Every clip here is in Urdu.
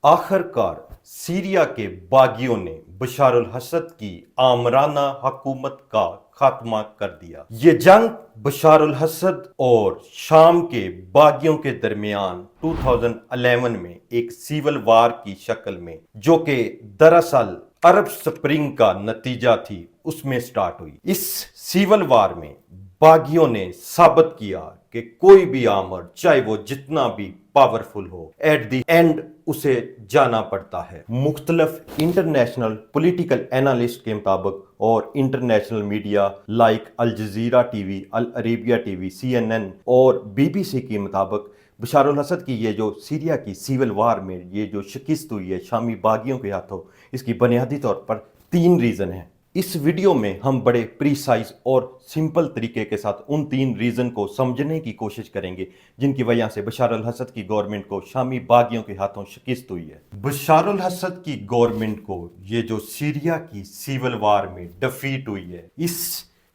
آخر کار سیریا کے باغیوں نے بشار الاسد کی آمرانہ حکومت کا خاتمہ کر دیا۔ یہ جنگ بشار الاسد اور شام کے باغیوں کے درمیان 2011 میں ایک سیول وار کی شکل میں، جو کہ دراصل عرب سپرنگ کا نتیجہ تھی، اس میں سٹارٹ ہوئی۔ اس سیول وار میں باغیوں نے ثابت کیا کہ کوئی بھی آمر، چاہے وہ جتنا بھی پاورفل ہو، ایٹ دی اینڈ اسے جانا پڑتا ہے۔ مختلف انٹرنیشنل پولیٹیکل اینالسٹ کے مطابق اور international media like Al Jazeera T V, Al Arabiya T V, CNN اور BBC کے مطابق بشار الاسد کی یہ جو سیریا کی سیول وار میں یہ جو شکست ہوئی ہے شامی باغیوں کے ہاتھوں، اس کی بنیادی طور پر 3 ریزن ہیں۔ اس ویڈیو میں ہم بڑے پریسائز اور سمپل طریقے کے ساتھ ان 3 ریزن کو سمجھنے کی کوشش کریں گے جن کی وجہ سے بشار الاسد کی گورنمنٹ کو شامی باغیوں کے ہاتھوں شکست ہوئی ہے۔ بشار الاسد کی گورنمنٹ کو یہ جو سیریا کی سیول وار میں ڈیفیٹ ہوئی ہے، اس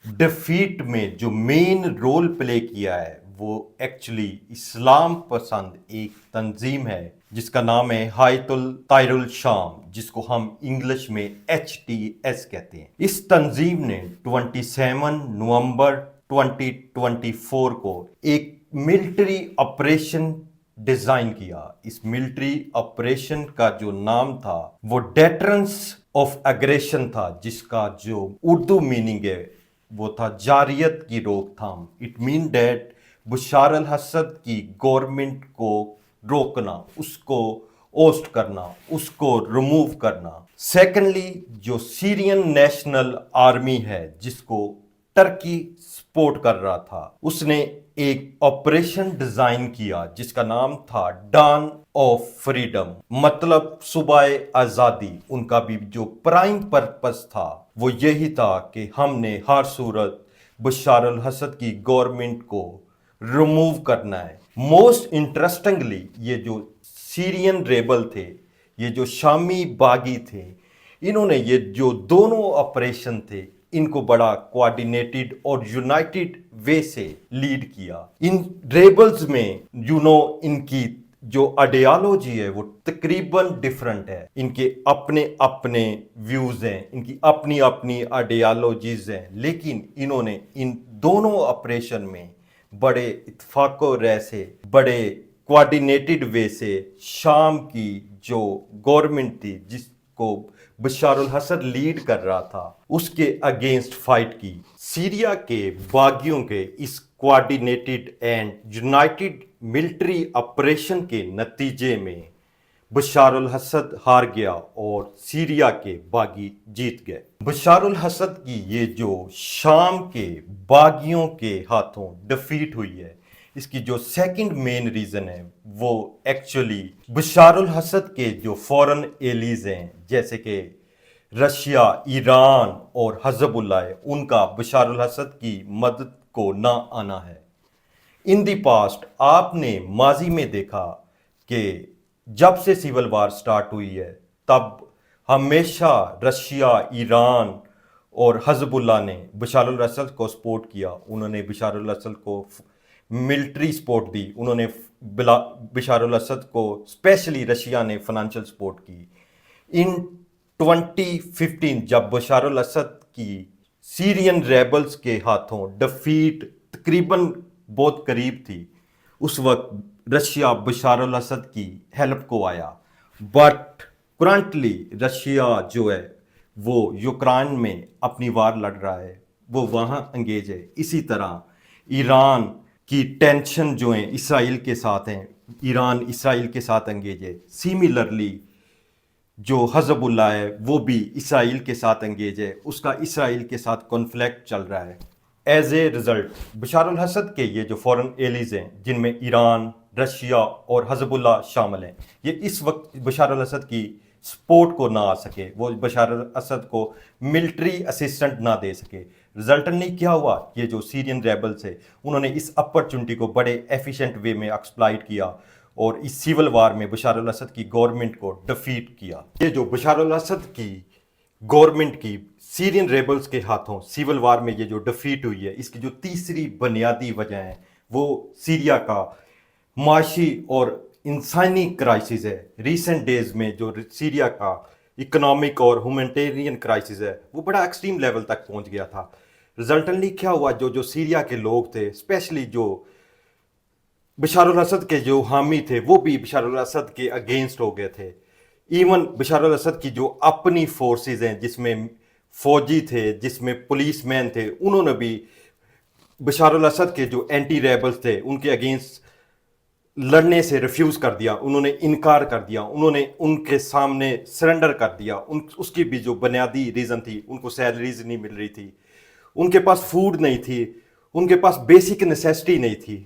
ڈیفیٹ میں جو مین رول پلے کیا ہے وہ ایکچولی اسلام پسند ایک تنظیم ہے جس کا نام ہے ہیئت الطائر الشام، جس کو ہم انگلش میں HTS کہتے ہیں۔ اس تنظیم نے 27 نومبر 2024 کو ایک ملٹری آپریشن ڈیزائن کیا۔ اس ملٹری آپریشن کا جو نام تھا وہ ڈیٹرنس آف اگریشن تھا، جس کا جو اردو میننگ ہے وہ تھا جارحیت کی روک تھام۔ It mean that Bashar al-Assad کی گورنمنٹ کو روکنا، اس کو اوسٹ کرنا، اس کو ریموو کرنا۔ سیکنڈلی، جو سیرین نیشنل آرمی ہے جس کو ٹرکی سپورٹ کر رہا تھا، اس نے ایک آپریشن ڈیزائن کیا جس کا نام تھا ڈان آف فریڈم، مطلب صبح آزادی۔ ان کا بھی جو پرائم پرپس تھا وہ یہی تھا کہ ہم نے ہر صورت بشار الاسد کی گورنمنٹ کو ریموو کرنا ہے۔ موسٹ انٹرسٹنگلی، یہ جو سیرین ریبل تھے، یہ جو شامی باغی تھے، انہوں نے یہ جو دونوں آپریشن تھے ان کو بڑا کوآرڈینیٹڈ اور یونائٹڈ وے سے لیڈ کیا۔ ان ریبلز میں ان کی جو آئیڈیالوجی ہے وہ تقریباً ڈیفرنٹ ہے۔ ان کے اپنے اپنے ویوز ہیں، ان کی اپنی اپنی آئیڈیالوجیز ہیں، لیکن انہوں نے ان دونوں آپریشن میں بڑے اتفاق و رائے سے، بڑے کوآرڈینیٹڈ وے سے شام کی جو گورنمنٹ تھی جس کو بشار الاسد لیڈ کر رہا تھا، اس کے اگینسٹ فائٹ کی۔ سیریا کے باغیوں کے اس coordinated and united military operation کے نتیجے میں بشار الاسد ہار گیا اور سیریا کے باغی جیت گئے۔ بشار الاسد کی یہ جو شام کے باغیوں کے ہاتھوں ڈیفیٹ ہوئی ہے، اس کی جو سیکنڈ مین ریزن ہے وہ ایکچولی بشار الاسد کے جو فورن ایلیز ہیں جیسے کہ رشیا، ایران اور حزب اللہ، ان کا بشار الاسد کی مدد کو نہ آنا ہے۔ ان دی پاسٹ آپ نے ماضی میں دیکھا کہ جب سے سیول وار سٹارٹ ہوئی ہے تب ہمیشہ رشیا، ایران اور حزب اللہ نے بشار الاسد کو سپورٹ کیا۔ انہوں نے بشار الاسد کو ملٹری سپورٹ دی، انہوں نے بشار الاسد کو اسپیشلی رشیا نے فائنینشیل سپورٹ کی۔ ان 2015 جب بشار الاسد کی سیرین ریبلز کے ہاتھوں ڈیفیٹ تقریباً بہت قریب تھی، اس وقت رشیا بشار الاسد کی ہیلپ کو آیا، بٹ کرنٹلی رشیا جو ہے وہ یوکرائن میں اپنی وار لڑ رہا ہے، وہ وہاں انگیج ہے۔ اسی طرح ایران کی ٹینشن جو ہیں اسرائیل کے ساتھ ہیں، ایران اسرائیل کے ساتھ انگیج ہے۔ سیملرلی جو حزب اللہ ہے وہ بھی اسرائیل کے ساتھ انگیج ہے، اس کا اسرائیل کے ساتھ کانفلکٹ چل رہا ہے۔ As a result Bashar al-Assad کے یہ جو فورن ایلیز ہیں جن میں ایران، رشیا اور حزب اللہ شامل ہیں، یہ اس وقت بشار الاسد کی سپورٹ کو نہ آ سکے، وہ بشار الاسد کو ملٹری اسسٹنٹ نہ دے سکے۔ ریزلٹنلی کیا ہوا، یہ جو سیرین ریبلز ہے انہوں نے اس اپرچونٹی کو بڑے ایفیشینٹ وے میں ایکسپلائٹ کیا اور اس سیول وار میں بشار الاسد کی گورنمنٹ کو ڈیفیٹ کیا۔ یہ جو بشار الاسد کی گورنمنٹ کی سیرین ریبلز کے ہاتھوں سیول وار میں یہ جو ڈیفیٹ ہوئی ہے، اس کی جو تیسری بنیادی وجہ ہے وہ سیریا کا معاشی اور انسانی کرائسس ہے. ریسنٹ ڈیز میں جو سیریا کا اکنامک اور ہیومینٹیرین کرائسس ہے وہ بڑا ایکسٹریم لیول تک پہنچ گیا تھا. رزلٹنٹلی کیا ہوا, جو سیریا کے لوگ تھے, اسپیشلی جو بشار الاسد کے جو حامی تھے, وہ بھی بشار الاسد کے اگینسٹ ہو گئے تھے. ایون بشار الاسد کی جو اپنی فورسز ہیں, جس میں فوجی تھے, جس میں پولیس مین تھے, انہوں نے بھی بشار الاسد کے جو اینٹی ریبلز تھے ان کے اگینسٹ لڑنے سے ریفیوز کر دیا, انہوں نے انکار کر دیا, انہوں نے ان کے سامنے سرنڈر کر دیا. اس کی بھی جو بنیادی ریزن تھی, ان کو سیلریز نہیں مل رہی تھی, ان کے پاس فوڈ نہیں تھی, ان کے پاس بیسک نیسیسٹی نہیں تھی.